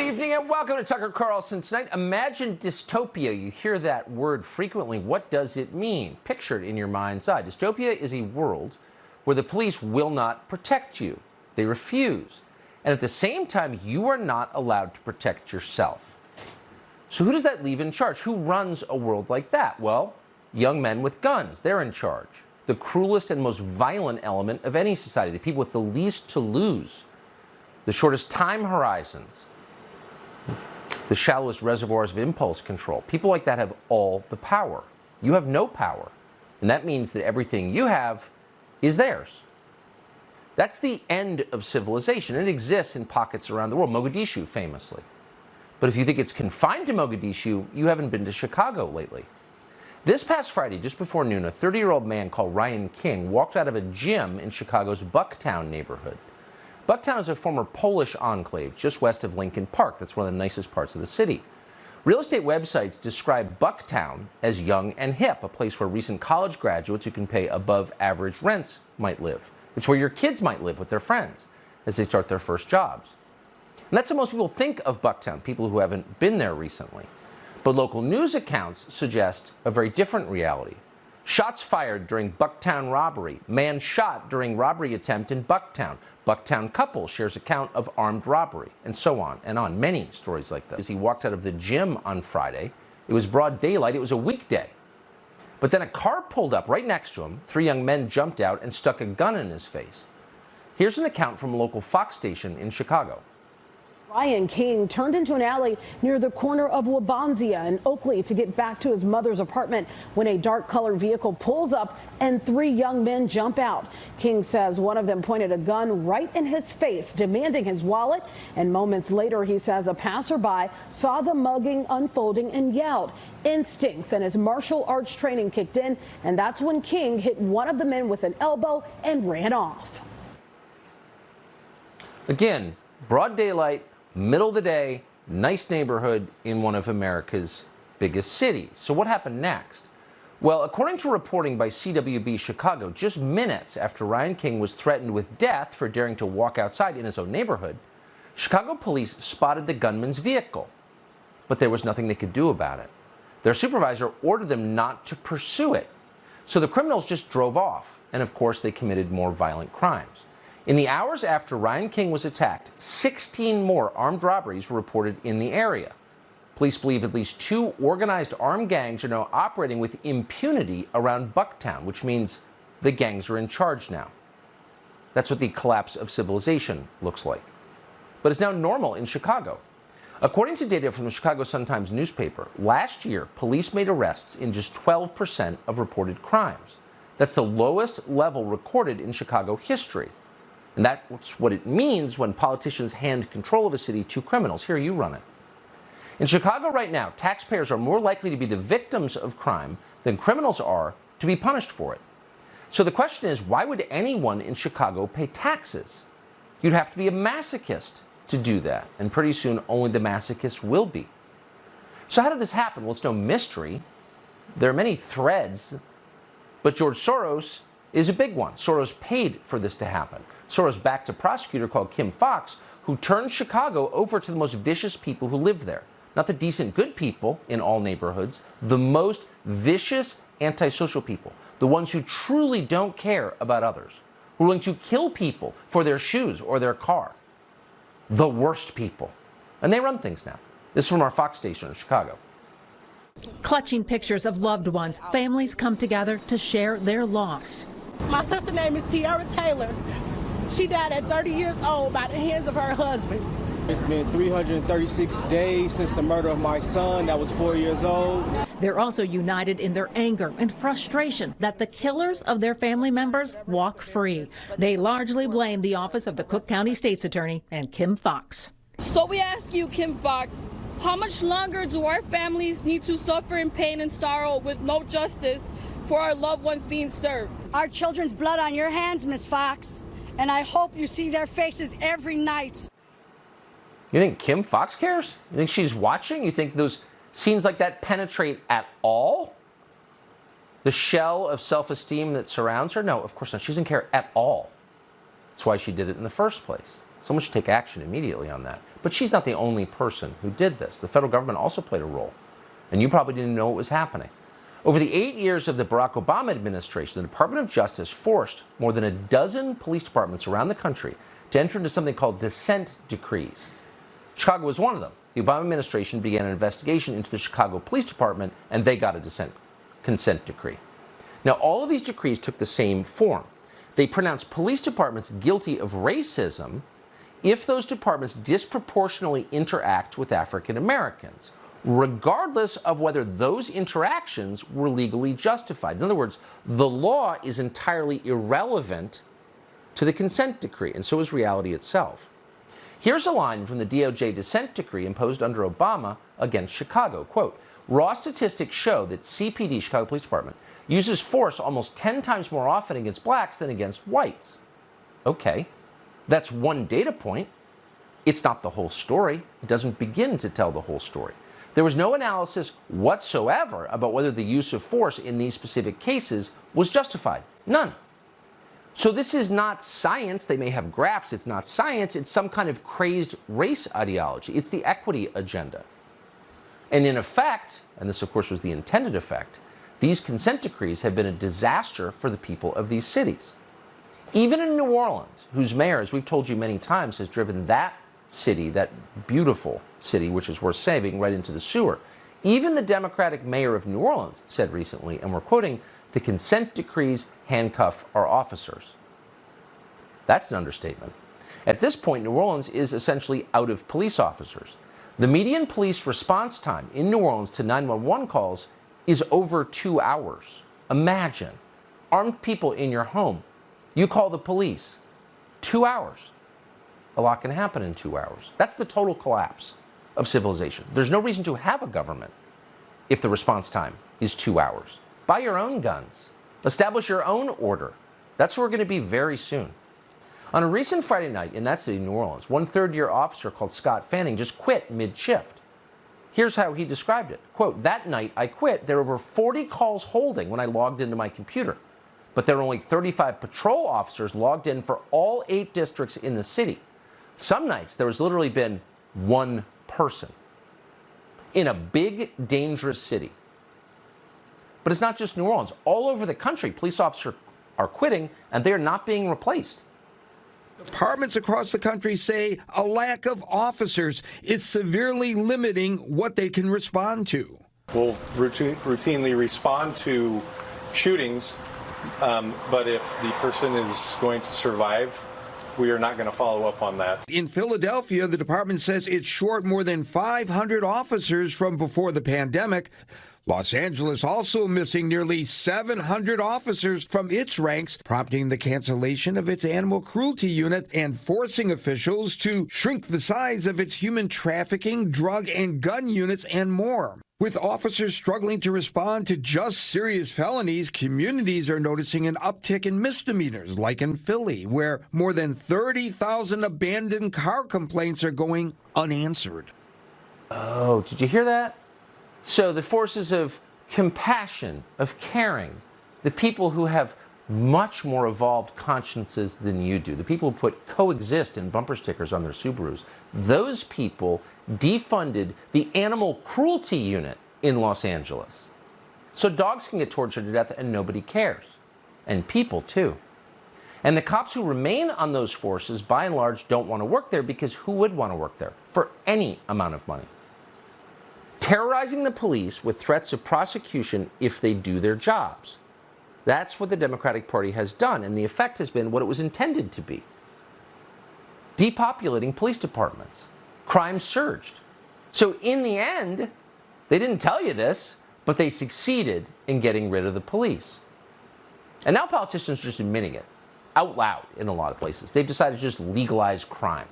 Good evening and welcome to Tucker Carlson Tonight. Imagine dystopia. You hear that word frequently. What does it mean? Picture it in your mind's eye. Dystopia is a world where the police will not protect you. They refuse. And at the same time, you are not allowed to protect yourself. So who does that leave in charge? Who runs a world like that? Well, young men with guns. They're in charge. The cruelest and most violent element of any society. The people with the least to lose. The shortest time horizons. The shallowest reservoirs of impulse control. People like that have all the power. You have no power. And that means that everything you have is theirs. That's the end of civilization. It exists in pockets around the world, Mogadishu famously. But if you think it's confined to Mogadishu, you haven't been to Chicago lately. This past Friday, just before noon, a 30-year-old man called Ryan King walked out of a gym in Chicago's Bucktown neighborhood. Bucktown is a former Polish enclave just west of Lincoln Park. That's one of the nicest parts of the city. Real estate websites describe Bucktown as young and hip, a place where recent college graduates who can pay above average rents might live. It's where your kids might live with their friends as they start their first jobs. And that's how most people think of Bucktown, people who haven't been there recently. But local news accounts suggest a very different reality. Shots fired during Bucktown robbery. Man shot during robbery attempt in Bucktown. Bucktown couple shares account of armed robbery, and so on and on. Many stories like this. As he walked out of the gym on Friday, it was broad daylight. It was a weekday. But then a car pulled up right next to him. 3 young men jumped out and stuck a gun in his face. Here's an account from a local Fox station in Chicago. Ryan King turned into an alley near the corner of Wabansia and Oakley to get back to his mother's apartment when a dark-colored vehicle pulls up and 3 young men jump out. King says one of them pointed a gun right in his face, demanding his wallet. And moments later, he says a passerby saw the mugging unfolding and yelled. Instincts and his martial arts training kicked in, and that's when King hit one of the men with an elbow and ran off. Again, broad daylight, middle of the day, nice neighborhood in one of America's biggest cities. So what happened next? Well, according to reporting by CWB Chicago, just minutes after Ryan King was threatened with death for daring to walk outside in his own neighborhood, Chicago police spotted the gunman's vehicle. But there was nothing they could do about it. Their supervisor ordered them not to pursue it. So the criminals just drove off. And of course, they committed more violent crimes. In the hours after Ryan King was attacked, 16 more armed robberies were reported in the area. Police believe at least 2 organized armed gangs are now operating with impunity around Bucktown, which means the gangs are in charge now. That's what the collapse of civilization looks like. But it's now normal in Chicago. According to data from the Chicago Sun-Times newspaper, last year, police made arrests in just 12% of reported crimes. That's the lowest level recorded in Chicago history. And that's what it means when politicians hand control of a city to criminals. Here, you run it. In Chicago right now, taxpayers are more likely to be the victims of crime than criminals are to be punished for it. So the question is, why would anyone in Chicago pay taxes? You'd have to be a masochist to do that. And pretty soon, only the masochists will be. So how did this happen? Well, it's no mystery. There are many threads, but George Soros is a big one. Soros paid for this to happen. Soros backed a prosecutor called Kim Fox, who turned Chicago over to the most vicious people who live there. Not the decent, good people in all neighborhoods, the most vicious, antisocial people. The ones who truly don't care about others, who are willing to kill people for their shoes or their car. The worst people. And they run things now. This is from our Fox station in Chicago. Clutching pictures of loved ones, families come together to share their loss. My sister's name is Tiara Taylor. She died at 30 years old by the hands of her husband. It's been 336 days since the murder of my son that was 4 years old. They're also united in their anger and frustration that the killers of their family members walk free. They largely blame the office of the Cook County State's Attorney and Kim Fox. So we ask you, Kim Fox, how much longer do our families need to suffer in pain and sorrow with no justice for our loved ones being served? Our children's blood on your hands, Miss Fox, and I hope you see their faces every night. You think Kim Fox cares? You think she's watching? You think those scenes like that penetrate at all the shell of self-esteem that surrounds her? No, of course not. She doesn't care at all. That's why she did it in the first place. Someone should take action immediately on that. But she's not the only person who did this. The federal government also played a role, and you probably didn't know it was happening. Over the 8 years of the Barack Obama administration, the Department of Justice forced more than a dozen police departments around the country to enter into something called dissent decrees. Chicago was one of them. The Obama administration began an investigation into the Chicago Police Department, and they got a consent decree. Now, all of these decrees took the same form. They pronounced police departments guilty of racism if those departments disproportionately interact with African Americans, regardless of whether those interactions were legally justified. In other words, the law is entirely irrelevant to the consent decree, and so is reality itself. Here's a line from the DOJ dissent decree imposed under Obama against Chicago. Quote, raw statistics show that CPD, Chicago Police Department, uses force almost 10 times more often against blacks than against whites. Okay, that's one data point. It's not the whole story. It doesn't begin to tell the whole story. There was no analysis whatsoever about whether the use of force in these specific cases was justified. None. So this is not science. They may have graphs. It's not science. It's some kind of crazed race ideology. It's the equity agenda. And in effect, and this of course was the intended effect, these consent decrees have been a disaster for the people of these cities. Even in New Orleans, whose mayor, as we've told you many times, has driven that city, that beautiful city, which is worth saving, right into the sewer. Even the Democratic mayor of New Orleans said recently, and we're quoting, the consent decrees handcuff our officers. That's an understatement. At this point, New Orleans is essentially out of police officers. The median police response time in New Orleans to 911 calls is over 2 hours. Imagine, armed people in your home. You call the police. 2 hours. A lot can happen in 2 hours. That's the total collapse of civilization. There's no reason to have a government if the response time is 2 hours. Buy your own guns. Establish your own order. That's where we're going to be very soon. On a recent Friday night in that city, New Orleans, one third-year officer called Scott Fanning just quit mid-shift. Here's how he described it. Quote, that night I quit. There were over 40 calls holding when I logged into my computer. But there were only 35 patrol officers logged in for all 8 districts in the city. Some nights there has literally been one person in a big, dangerous city. But it's not just New Orleans. All over the country, police officers are quitting, and they are not being replaced. Departments across the country say a lack of officers is severely limiting what they can respond to. We'll routinely respond to shootings, but if the person is going to survive, we are not going to follow up on that. In Philadelphia, the department says it's short more than 500 officers from before the pandemic. Los Angeles also missing nearly 700 officers from its ranks, prompting the cancellation of its animal cruelty unit and forcing officials to shrink the size of its human trafficking, drug and gun units, and more. With officers struggling to respond to just serious felonies, communities are noticing an uptick in misdemeanors, like in Philly, where more than 30,000 abandoned car complaints are going unanswered. Oh, did you hear that? So the forces of compassion, of caring, the people who have much more evolved consciences than you do, the people who put coexist in bumper stickers on their Subarus, those people defunded the animal cruelty unit in Los Angeles. So dogs can get tortured to death and nobody cares. And people too. And the cops who remain on those forces, by and large, don't want to work there because who would want to work there for any amount of money? Terrorizing the police with threats of prosecution if they do their jobs. That's what the Democratic Party has done, and the effect has been what it was intended to be. Depopulating police departments. Crime surged. So in the end, they didn't tell you this, but they succeeded in getting rid of the police. And now politicians are just admitting it, out loud in a lot of places. They've decided to just legalize crime.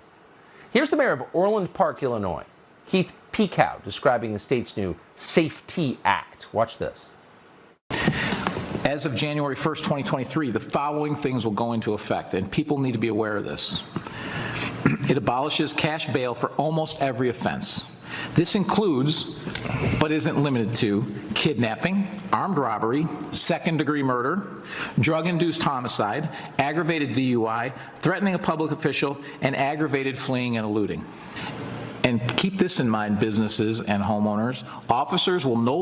Here's the mayor of Orland Park, Illinois, Keith Pekow, describing the state's new Safety Act. Watch this. As of January 1st, 2023, the following things will go into effect, and people need to be aware of this. It abolishes cash bail for almost every offense. This includes, but isn't limited to, kidnapping, armed robbery, second-degree murder, drug-induced homicide, aggravated DUI, threatening a public official, and aggravated fleeing and eluding. And keep this in mind, businesses and homeowners. Officers will no